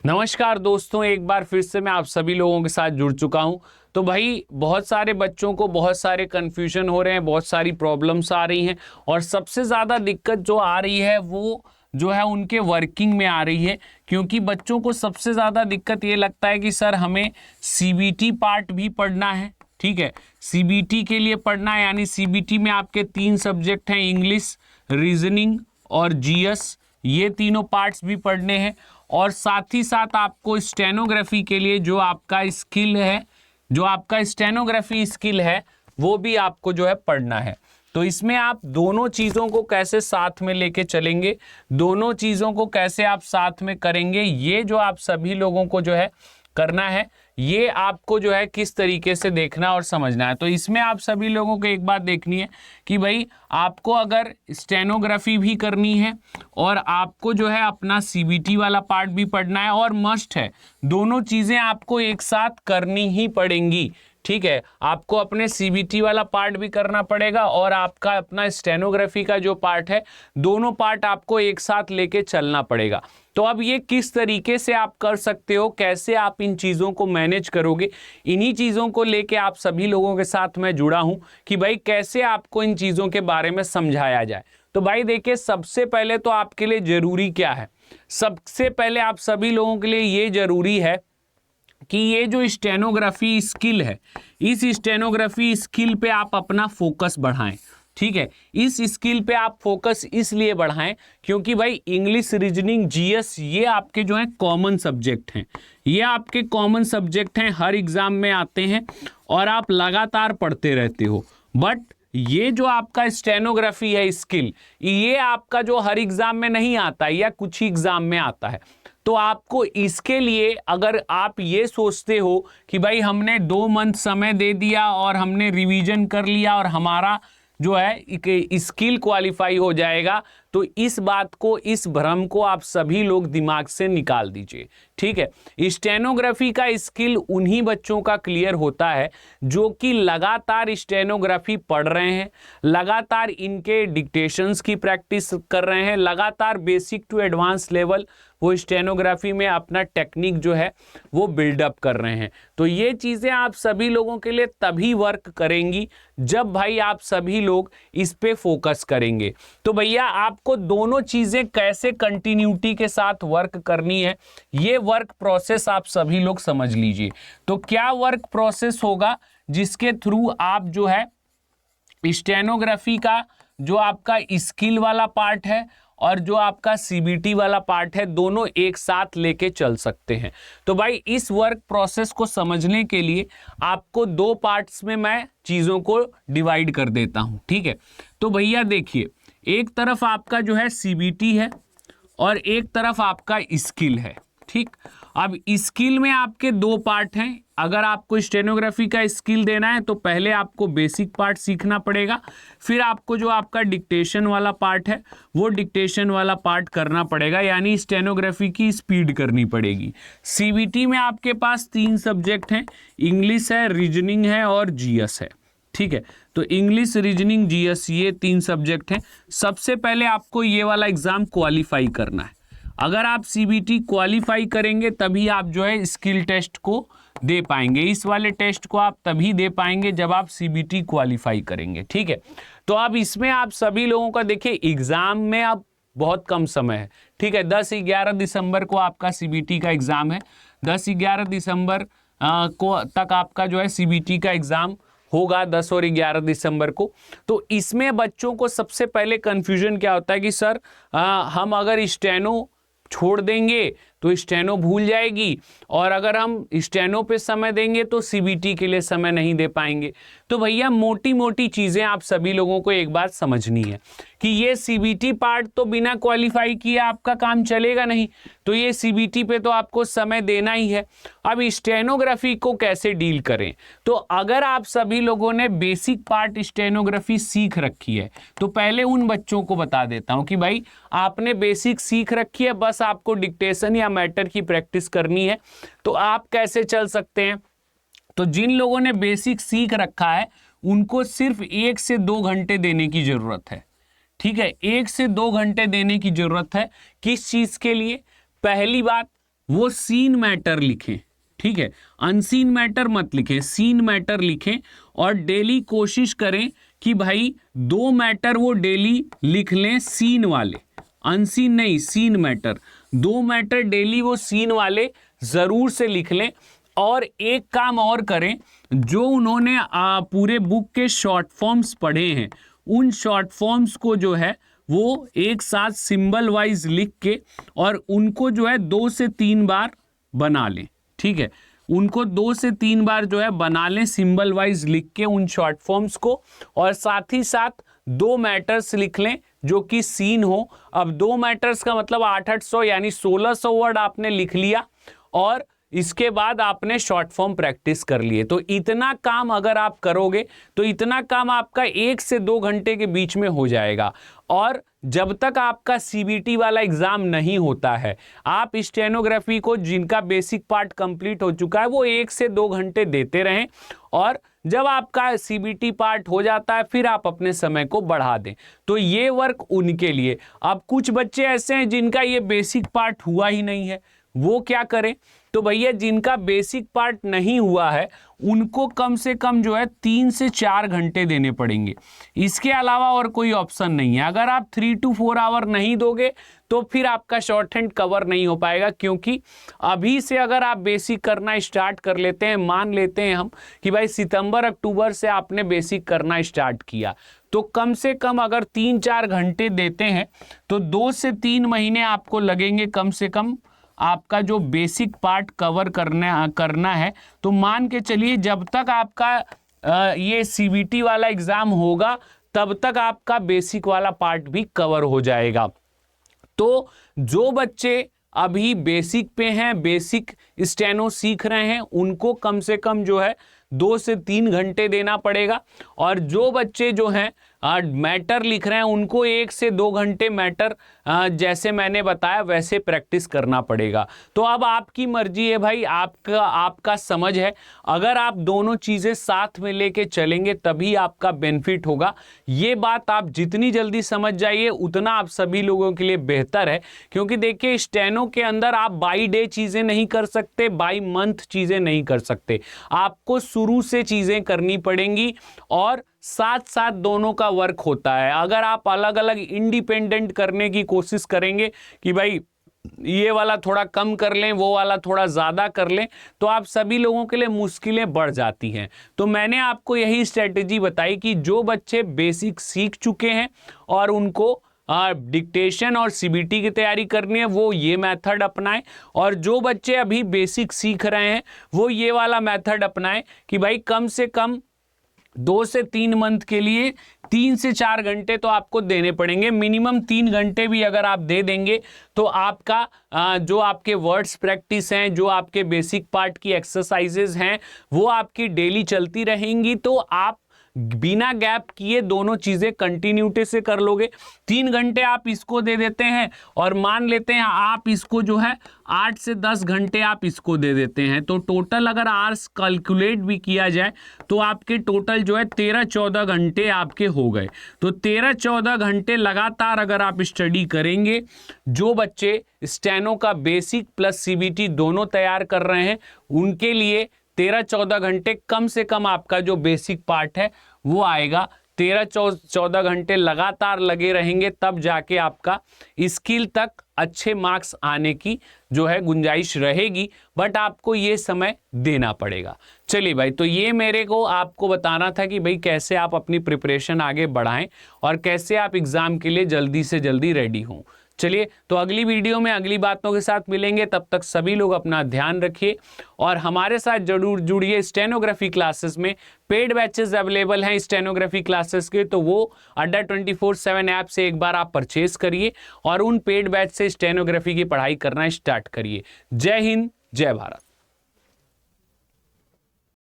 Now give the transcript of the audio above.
नमस्कार दोस्तों, एक बार फिर से मैं आप सभी लोगों के साथ जुड़ चुका हूं। तो भाई बहुत सारे बच्चों को बहुत सारे कन्फ्यूजन हो रहे हैं, बहुत सारी प्रॉब्लम्स आ रही हैं और सबसे ज़्यादा दिक्कत जो आ रही है वो जो है उनके वर्किंग में आ रही है। क्योंकि बच्चों को सबसे ज़्यादा दिक्कत ये लगता है कि सर हमें सीबीटी पार्ट भी पढ़ना है। ठीक है, सीबीटी के लिए पढ़ना है, यानी सीबीटी में आपके 3 सब्जेक्ट हैं, इंग्लिश, रीजनिंग और जीएस। ये तीनों पार्ट्स भी पढ़ने हैं और साथ ही साथ आपको स्टेनोग्राफी के लिए जो आपका स्किल है, जो आपका स्टेनोग्राफी स्किल है, वो भी आपको जो है पढ़ना है। तो इसमें आप दोनों चीज़ों को कैसे साथ में लेके चलेंगे, दोनों चीज़ों को कैसे आप साथ में करेंगे, ये जो आप सभी लोगों को जो है करना है, ये आपको जो है किस तरीके से देखना और समझना है। तो इसमें आप सभी लोगों को एक बात देखनी है कि भाई आपको अगर स्टेनोग्राफी भी करनी है और आपको जो है अपना सीबीटी वाला पार्ट भी पढ़ना है, और मस्ट है दोनों चीज़ें आपको एक साथ करनी ही पड़ेंगी। ठीक है, आपको अपने सीबीटी वाला पार्ट भी करना पड़ेगा और आपका अपना स्टेनोग्राफी का जो पार्ट है, दोनों पार्ट आपको एक साथ लेके चलना पड़ेगा। तो अब ये किस तरीके से आप कर सकते हो, कैसे आप इन चीज़ों को मैनेज करोगे, इन्हीं चीज़ों को लेके आप सभी लोगों के साथ मैं जुड़ा हूं कि भाई कैसे आपको इन चीज़ों के बारे में समझाया जाए। तो भाई देखिए, सबसे पहले तो आपके लिए ज़रूरी क्या है, सबसे पहले आप सभी लोगों के लिए ये ज़रूरी है कि ये जो स्टेनोग्राफी स्किल है, इस स्टेनोग्राफी स्किल पे आप अपना फोकस बढ़ाएं। ठीक है, इस स्किल पे आप फोकस इसलिए बढ़ाएं क्योंकि भाई इंग्लिश, रीजनिंग, जीएस ये आपके जो है कॉमन सब्जेक्ट हैं, ये आपके कॉमन सब्जेक्ट हैं, हर एग्जाम में आते हैं और आप लगातार पढ़ते रहते हो। बट ये जो आपका स्टेनोग्राफी है स्किल, ये आपका जो हर एग्जाम में नहीं आता या कुछ ही एग्जाम में आता है। तो आपको इसके लिए अगर आप ये सोचते हो कि भाई हमने 2 मंथ समय दे दिया और हमने रिवीजन कर लिया और हमारा जो है स्किल क्वालिफाई हो जाएगा, तो इस बात को, इस भ्रम को आप सभी लोग दिमाग से निकाल दीजिए। ठीक है, स्टेनोग्राफी का स्किल उन्हीं बच्चों का क्लियर होता है जो कि लगातार स्टेनोग्राफी पढ़ रहे हैं, लगातार इनके डिक्टेशंस की प्रैक्टिस कर रहे हैं, लगातार बेसिक टू एडवांस लेवल वो स्टेनोग्राफी में अपना टेक्निक जो है वो बिल्डअप कर रहे हैं। तो ये चीज़ें आप सभी लोगों के लिए तभी वर्क करेंगी जब भाई आप सभी लोग इस पे फोकस करेंगे। तो भैया आपको दोनों चीज़ें कैसे कंटिन्यूटी के साथ वर्क करनी है, ये वर्क प्रोसेस आप सभी लोग समझ लीजिए। तो क्या वर्क प्रोसेस होगा जिसके थ्रू आप जो है स्टेनोग्राफी का जो आपका स्किल वाला पार्ट है और जो आपका सीबीटी वाला पार्ट है, दोनों एक साथ लेके चल सकते हैं। तो भाई इस वर्क प्रोसेस को समझने के लिए आपको 2 पार्ट्स में मैं चीज़ों को डिवाइड कर देता हूं। ठीक है, तो भैया देखिए, एक तरफ आपका जो है सीबीटी है और एक तरफ आपका स्किल है। ठीक, अब स्किल में आपके 2 पार्ट हैं। अगर आपको स्टेनोग्राफी का स्किल देना है तो पहले आपको बेसिक पार्ट सीखना पड़ेगा, फिर आपको जो आपका डिक्टेशन वाला पार्ट है वो डिक्टेशन वाला पार्ट करना पड़ेगा, यानी स्टेनोग्राफी की स्पीड करनी पड़ेगी। सीबीटी में आपके पास 3 सब्जेक्ट हैं, इंग्लिश है, रीजनिंग है और जीएस है। ठीक है, तो इंग्लिश, रीजनिंग, जीएस ये 3 सब्जेक्ट हैं। सबसे पहले आपको ये वाला एग्जाम क्वालिफाई करना है। अगर आप सीबीटी क्वालिफाई करेंगे तभी आप जो है स्किल टेस्ट को दे पाएंगे। इस वाले टेस्ट को आप तभी दे पाएंगे जब आप सीबीटी क्वालिफाई करेंगे। ठीक है, तो अब इसमें आप सभी लोगों का देखिए, एग्जाम में अब बहुत कम समय है। ठीक है, 10-11 दिसंबर को आपका सीबीटी का एग्जाम है। 10-11 दिसंबर को तक आपका जो है सीबीटी का एग्जाम होगा, 10 और 11 दिसंबर को। तो इसमें बच्चों को सबसे पहले कन्फ्यूजन क्या होता है कि सर हम अगर स्टेनो छोड़ देंगे तो स्टेनो भूल जाएगी, और अगर हम स्टेनो पे समय देंगे तो सीबीटी के लिए समय नहीं दे पाएंगे। तो भैया मोटी मोटी चीज़ें आप सभी लोगों को एक बात समझनी है कि ये सीबीटी पार्ट तो बिना क्वालिफाई किए आपका काम चलेगा नहीं, तो ये सीबीटी पे तो आपको समय देना ही है। अब स्टेनोग्राफी को कैसे डील करें, तो अगर आप सभी लोगों ने बेसिक पार्ट स्टेनोग्राफी सीख रखी है तो पहले उन बच्चों को बता देता हूं कि भाई आपने बेसिक सीख रखी है, बस आपको डिक्टेशन या मैटर की प्रैक्टिस करनी है। तो आप कैसे चल सकते हैं, तो जिन लोगों ने बेसिक सीख रखा है उनको सिर्फ 1 से 2 घंटे देने की जरूरत है। ठीक है, 1 से 2 घंटे देने की जरूरत है। किस चीज के लिए? पहली बात वो सीन मैटर लिखें, ठीक है, अनसीन मैटर मत लिखें, सीन मैटर लिखें। और डेली कोशिश करें कि भाई 2 मैटर वो डेली लिख लें सीन वाले, अनसीन नहीं, सीन मैटर, 2 मैटर डेली वो सीन वाले जरूर से लिख लें। और एक काम और करें, जो उन्होंने पूरे बुक के शॉर्ट फॉर्म्स पढ़े हैं, उन शॉर्ट फॉर्म्स को जो है वो एक साथ सिंबल वाइज लिख के और उनको जो है 2 से 3 बार बना लें, ठीक है, उनको 2 से 3 बार जो है बना लें सिंबल वाइज लिख के उन शॉर्ट फॉर्म्स को। और साथ ही साथ 2 मैटर्स लिख लें जो कि सीन हो। अब 2 मैटर्स का मतलब 800 यानी 1600 वर्ड आपने लिख लिया और इसके बाद आपने शॉर्ट फॉर्म प्रैक्टिस कर लिए। तो इतना काम अगर आप करोगे तो इतना काम आपका 1 से 2 घंटे के बीच में हो जाएगा। और जब तक आपका सीबीटी वाला एग्जाम नहीं होता है, आप स्टेनोग्राफी को जिनका बेसिक पार्ट कंप्लीट हो चुका है वो 1 से 2 घंटे देते रहें। और जब आपका सीबीटी पार्ट हो जाता है फिर आप अपने समय को बढ़ा दें। तो ये वर्क उनके लिए। अब कुछ बच्चे ऐसे हैं जिनका ये बेसिक पार्ट हुआ ही नहीं है, वो क्या करें? तो भैया जिनका बेसिक पार्ट नहीं हुआ है उनको कम से कम जो है 3 से 4 घंटे देने पड़ेंगे। इसके अलावा और कोई ऑप्शन नहीं है। अगर आप 3 to 4 आवर नहीं दोगे तो फिर आपका शॉर्ट हैंड कवर नहीं हो पाएगा, क्योंकि अभी से अगर आप बेसिक करना स्टार्ट कर लेते हैं, मान लेते हैं हम कि भाई सितंबर अक्टूबर से आपने बेसिक करना स्टार्ट किया, तो कम से कम अगर 3-4 घंटे देते हैं तो 2 से 3 महीने आपको लगेंगे कम से कम आपका जो बेसिक पार्ट कवर करना है। तो मान के चलिए जब तक आपका ये सीबीटी वाला एग्जाम होगा तब तक आपका बेसिक वाला पार्ट भी कवर हो जाएगा। तो जो बच्चे अभी बेसिक पे हैं, बेसिक स्टेनो सीख रहे हैं, उनको कम से कम जो है 2 से 3 घंटे देना पड़ेगा। और जो बच्चे जो हैं मैटर लिख रहे हैं उनको 1 से 2 घंटे मैटर जैसे मैंने बताया वैसे प्रैक्टिस करना पड़ेगा। तो अब आपकी मर्जी है भाई, आपका समझ है। अगर आप दोनों चीज़ें साथ में लेके चलेंगे तभी आपका बेनिफिट होगा। ये बात आप जितनी जल्दी समझ जाइए उतना आप सभी लोगों के लिए बेहतर है। क्योंकि देखिए स्टेनो के अंदर आप बाई डे चीज़ें नहीं कर सकते, बाई मंथ चीज़ें नहीं कर सकते, आपको शुरू से चीज़ें करनी पड़ेंगी और साथ साथ दोनों का वर्क होता है। अगर आप अलग अलग इंडिपेंडेंट करने की कोशिश करेंगे कि भाई ये वाला थोड़ा कम कर लें, वो वाला थोड़ा ज़्यादा कर लें, तो आप सभी लोगों के लिए मुश्किलें बढ़ जाती हैं। तो मैंने आपको यही स्ट्रेटेजी बताई कि जो बच्चे बेसिक सीख चुके हैं और उनको डिक्टेशन और सीबीटी की तैयारी करनी है वो ये मेथड अपनाएं, और जो बच्चे अभी बेसिक सीख रहे हैं वो ये वाला मेथड अपनाएं कि भाई कम से कम 2 से 3 मंथ के लिए 3 से 4 घंटे तो आपको देने पड़ेंगे। मिनिमम 3 घंटे भी अगर आप दे देंगे तो आपका जो आपके वर्ड्स प्रैक्टिस हैं, जो आपके बेसिक पार्ट की एक्सरसाइजेज हैं, वो आपकी डेली चलती रहेंगी। तो आप बिना गैप किए दोनों चीजें कंटिन्यूटी से कर लोगे। 3 घंटे आप इसको दे देते हैं और मान लेते हैं आप इसको जो है 8 से 10 घंटे आप इसको दे देते हैं, तो टोटल अगर आवर्स कैलकुलेट भी किया जाए तो आपके टोटल जो है 13-14 घंटे आपके हो गए। तो 13-14 घंटे लगातार अगर आप स्टडी करेंगे, जो बच्चे स्टेनो का बेसिक प्लस सीबीटी दोनों तैयार कर रहे हैं उनके लिए 13-14 घंटे कम से कम आपका जो बेसिक पार्ट है वो आएगा। 13-14 घंटे लगातार लगे रहेंगे तब जाके आपका स्किल तक अच्छे मार्क्स आने की जो है गुंजाइश रहेगी, बट आपको ये समय देना पड़ेगा। चलिए भाई, तो ये मेरे को आपको बताना था कि भाई कैसे आप अपनी प्रिपरेशन आगे बढ़ाएं और कैसे आप एग्जाम के लिए जल्दी से जल्दी रेडी हों। चलिए, तो अगली वीडियो में अगली बातों के साथ मिलेंगे। तब तक सभी लोग अपना ध्यान रखिए और हमारे साथ जरूर जुड़िए। स्टेनोग्राफी क्लासेस में पेड बैचेस अवेलेबल हैं स्टेनोग्राफी क्लासेस के, तो वो अड्डा 24/7 ऐप से एक बार आप परचेज करिए और उन पेड बैच से स्टेनोग्राफी की पढ़ाई करना स्टार्ट करिए। जय हिंद, जय भारत।